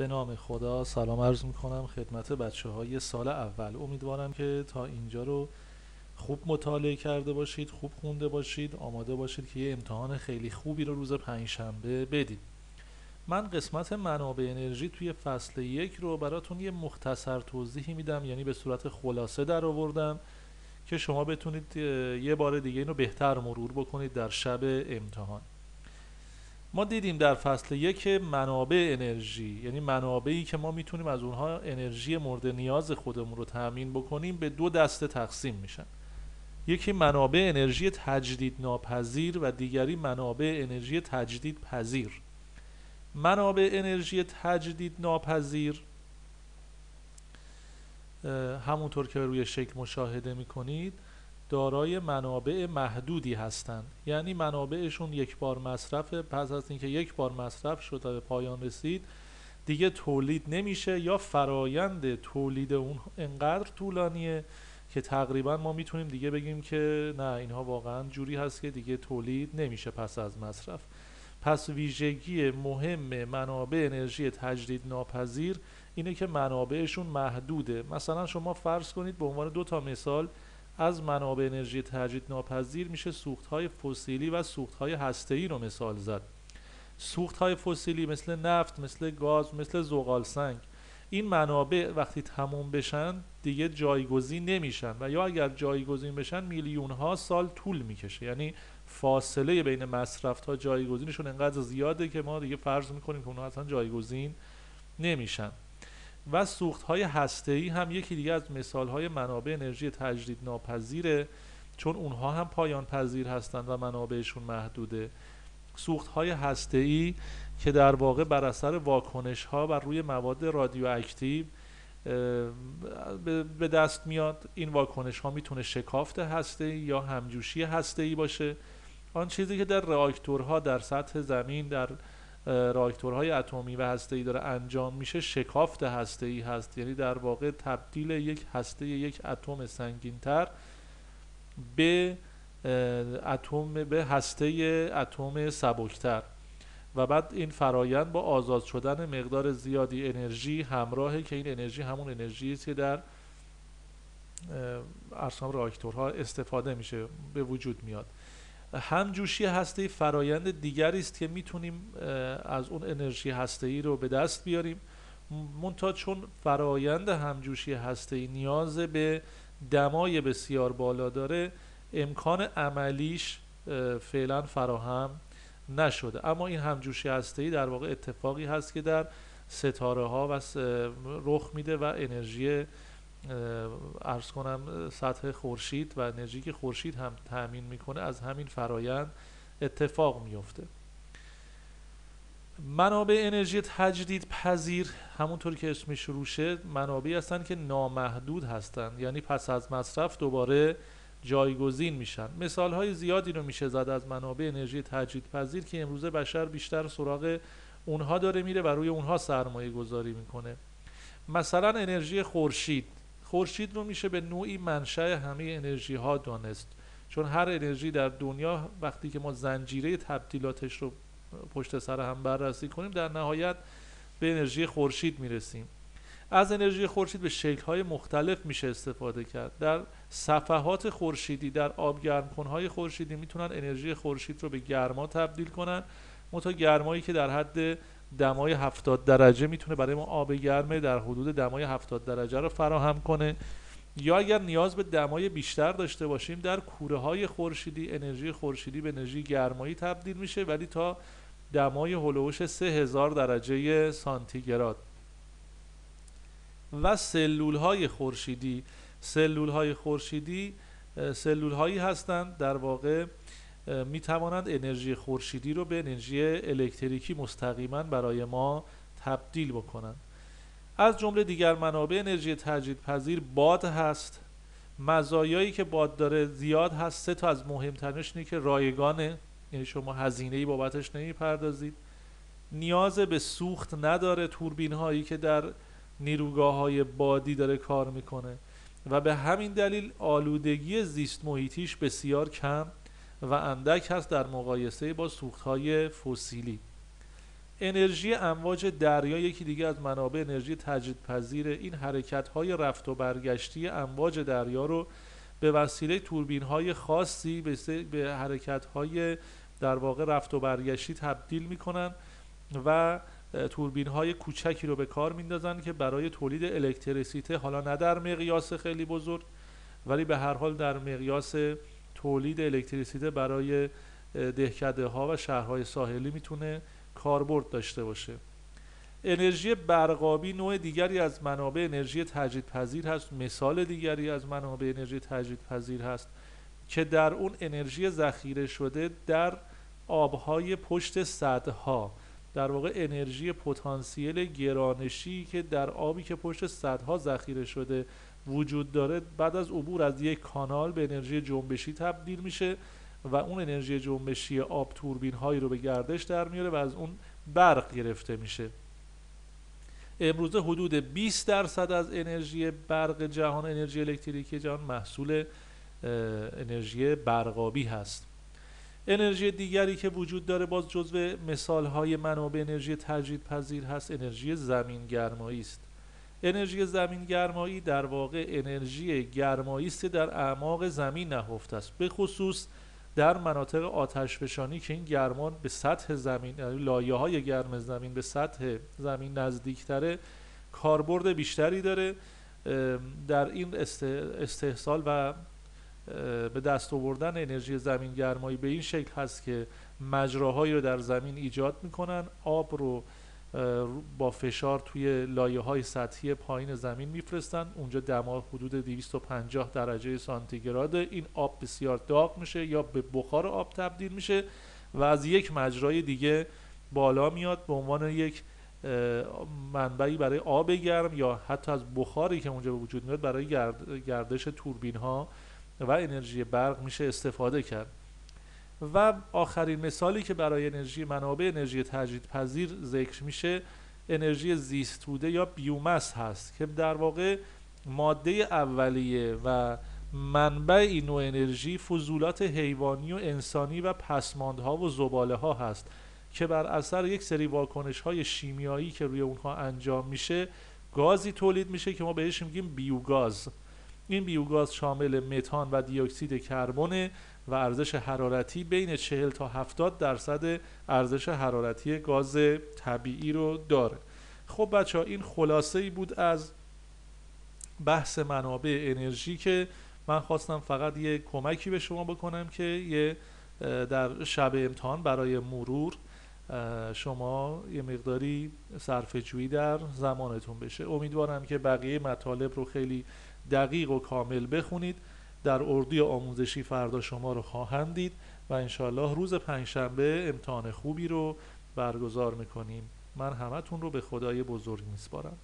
به نام خدا سلام عرض میکنم خدمت بچه های سال اول. امیدوارم که تا اینجا رو خوب مطالعه کرده باشید، خوب خونده باشید، آماده باشید که یه امتحان خیلی خوبی رو روز پنجشنبه بدید. من قسمت منابع انرژی توی فصل 1 رو براتون یه مختصر توضیحی میدم، یعنی به صورت خلاصه در آوردم که شما بتونید یه بار دیگه اینو بهتر مرور بکنید در شب امتحان. ما دیدیم در فصل 1 منابع انرژی، یعنی منابعی که ما میتونیم از اونها انرژی مورد نیاز خودمون رو تأمین بکنیم، به دو دسته تقسیم میشن. یکی منابع انرژی تجدید ناپذیر و دیگری منابع انرژی تجدید پذیر. منابع انرژی تجدید ناپذیر همونطور که روی شکل مشاهده میکنید دارای منابع محدودی هستند، یعنی منابعشون یک بار مصرف، پس از اینکه یک بار مصرف شد و به پایان رسید دیگه تولید نمیشه، یا فرایند تولید اون انقدر طولانیه که تقریبا ما میتونیم دیگه بگیم که نه، اینها واقعا جوری هست که دیگه تولید نمیشه پس از مصرف. پس ویژگی مهم منابع انرژی تجدید ناپذیر اینه که منابعشون محدوده. مثلا شما فرض کنید به عنوان دو تا مثال از منابع انرژی تجدید ناپذیر میشه سوختهای فسیلی و سوختهای هسته‌ای رو مثال زد. سوختهای فسیلی مثل نفت، مثل گاز، مثل زغال سنگ، این منابع وقتی تموم بشن دیگه جایگزین نمیشن و یا اگر جایگزین بشن میلیون ها سال طول میکشه، یعنی فاصله بین مصرف تا جایگزینشون انقدر زیاده که ما دیگه فرض میکنیم که اونها اصلا جایگزین نمیشن. و سوختهای هسته‌ای هم یکی دیگه از مثالهای منابع انرژی تجدید ناپذیره، چون اونها هم پایان پذیر هستند و منابعشون محدوده. سوختهای هسته‌ای که در واقع بر اثر واکنش‌ها بر روی مواد رادیواکتیو به دست میاد. این واکنش‌ها میتونه شکافت هسته‌ای یا همجوشی هسته‌ای باشه. آن چیزی که در راکتورها در سطح زمین، در راکتورهای اتمی و هسته‌ای داره انجام میشه شکافت هسته‌ای هست، یعنی در واقع تبدیل یک هسته یک اتم سنگین‌تر به هسته اتم سبکتر و بعد این فرایند با آزاد شدن مقدار زیادی انرژی همراهه که این انرژی همون انرژی است که در ارسام راکتورها استفاده میشه به وجود میاد. همجوشی هسته‌ای فرایند دیگری است که میتونیم از اون انرژی هسته‌ای رو به دست بیاریم، منتها چون فرایند همجوشی هسته‌ای نیاز به دمای بسیار بالا داره امکان عملیش فعلا فراهم نشده. اما این همجوشی هسته‌ای در واقع اتفاقی هست که در ستاره ها رخ میده و انرژی عرض کنم سطح خورشید و انرژی که خورشید هم تأمین میکنه از همین فرایند اتفاق میفته. منابع انرژی تجدید پذیر همونطور که اسمش روشه منابعی هستن که نامحدود هستن، یعنی پس از مصرف دوباره جایگزین میشن. مثال های زیادی رو میشه زد از منابع انرژی تجدید پذیر که امروزه بشر بیشتر سراغ اونها داره میره و روی اونها سرمایه گذاری میکنه. مثلا انرژی خورشید رو میشه به نوعی منشأ همه انرژی ها دانست، چون هر انرژی در دنیا وقتی که ما زنجیره تبدیلاتش رو پشت سر هم بررسی کنیم در نهایت به انرژی خورشید میرسیم. از انرژی خورشید به شکل‌های مختلف میشه استفاده کرد. در صفحات خورشیدی، در آب گرمکن‌های خورشیدی میتونن انرژی خورشید رو به گرما تبدیل کنن، منتها گرمایی که در حد دمای 70 درجه میتونه برای ما آب گرم در حدود دمای 70 درجه رو فراهم کنه. یا اگر نیاز به دمای بیشتر داشته باشیم در کوره‌های خورشیدی انرژی خورشیدی به انرژی گرمایی تبدیل میشه، ولی تا دمای هولوش 3000 درجه سانتیگراد. و سلول‌های خورشیدی سلول‌هایی هستند در واقع می توانند انرژی خورشیدی رو به انرژی الکتریکی مستقیما برای ما تبدیل بکنند. از جمله دیگر منابع انرژی تجدیدپذیر باد هست. مزایایی که باد داره زیاد هست. 3 تا از مهمترینش اینه که رایگانه، یعنی شما هزینه‌ای بابتش نمیپردازید. نیاز به سوخت نداره، توربین هایی که در نیروگاه های بادی داره کار میکنه و به همین دلیل آلودگی زیست محیطیش بسیار کم و اندک هست در مقایسه با سوختهای فسیلی. انرژی امواج دریا یکی دیگه از منابع انرژی تجدیدپذیره. این حرکت‌های رفت و برگشتی امواج دریا رو به وسیله توربین‌های خاصی به حرکت‌های در واقع رفت و برگشتی تبدیل می‌کنن و توربین‌های کوچکی رو به کار میندازن که برای تولید الکتریسیته، حالا نه در مقیاس خیلی بزرگ ولی به هر حال در مقیاس تولید الکتریسیته برای دهکده‌ها و شهرهای ساحلی میتونه کاربرد داشته باشه. انرژی برقابی نوع دیگری از منابع انرژی تجدیدپذیر هست. مثال دیگری از منابع انرژی تجدیدپذیر هست که در اون انرژی ذخیره شده در آبهای پشت سدها، در واقع انرژی پتانسیل گرانشی که در آبی که پشت سدها ذخیره شده وجود داره، بعد از عبور از یک کانال به انرژی جنبشی تبدیل میشه و اون انرژی جنبشی آب توربین هایی رو به گردش در میاره و از اون برق گرفته میشه. امروزه حدود 20% از انرژی برق جهان، انرژی الکتریکی جهان، محصول انرژی برقابی هست. انرژی دیگری که وجود داره باز جزو مثالهای منابع انرژی تجدیدپذیر هست، انرژی زمین گرمایی است. انرژی زمین گرمایی در واقع انرژی گرمایی است در اعماق زمین نهفته است، به خصوص در مناطق آتشفشانی که این گرمان به سطح زمین، یعنی لایه‌های گرم زمین به سطح زمین نزدیکتره، کاربرد بیشتری داره. در این استحصال و به دست آوردن انرژی زمین گرمایی به این شکل هست که مجراهایی رو در زمین ایجاد میکنن، آب رو با فشار توی لایه‌های سطحی پایین زمین میفرستن، اونجا دما حدود 250 درجه سانتیگراد، این آب بسیار داغ میشه یا به بخار آب تبدیل میشه و از یک مجرای دیگه بالا میاد به عنوان یک منبعی برای آب گرم یا حتی از بخاری که اونجا به وجود میاد برای گردش توربین ها و انرژی برق میشه استفاده کرد. و آخرین مثالی که برای منابع انرژی تجدیدپذیر ذکر میشه انرژی زیستوده یا بیوماس هست که در واقع ماده اولیه و منبع این نوع انرژی فضولات حیوانی و انسانی و پسماندها و زباله ها هست که بر اثر یک سری واکنش های شیمیایی که روی اونها انجام میشه گازی تولید میشه که ما بهش میگیم بیوگاز. این بیوگاز شامل متان و دی اکسید کربن و ارزش حرارتی بین 40 تا 70 درصد ارزش حرارتی گاز طبیعی رو داره. خب بچه‌ها، این خلاصه ای بود از بحث منابع انرژی که من خواستم فقط یه کمکی به شما بکنم که در شب امتحان برای مرور شما یه مقداری صرفه‌جویی در زمانتون بشه. امیدوارم که بقیه مطالب رو خیلی دقیق و کامل بخونید. در اردوی آموزشی فردا شما رو خواهند دید و انشالله روز پنجشنبه امتحان خوبی رو برگزار میکنیم. من همتون رو به خدای بزرگ میسپارم.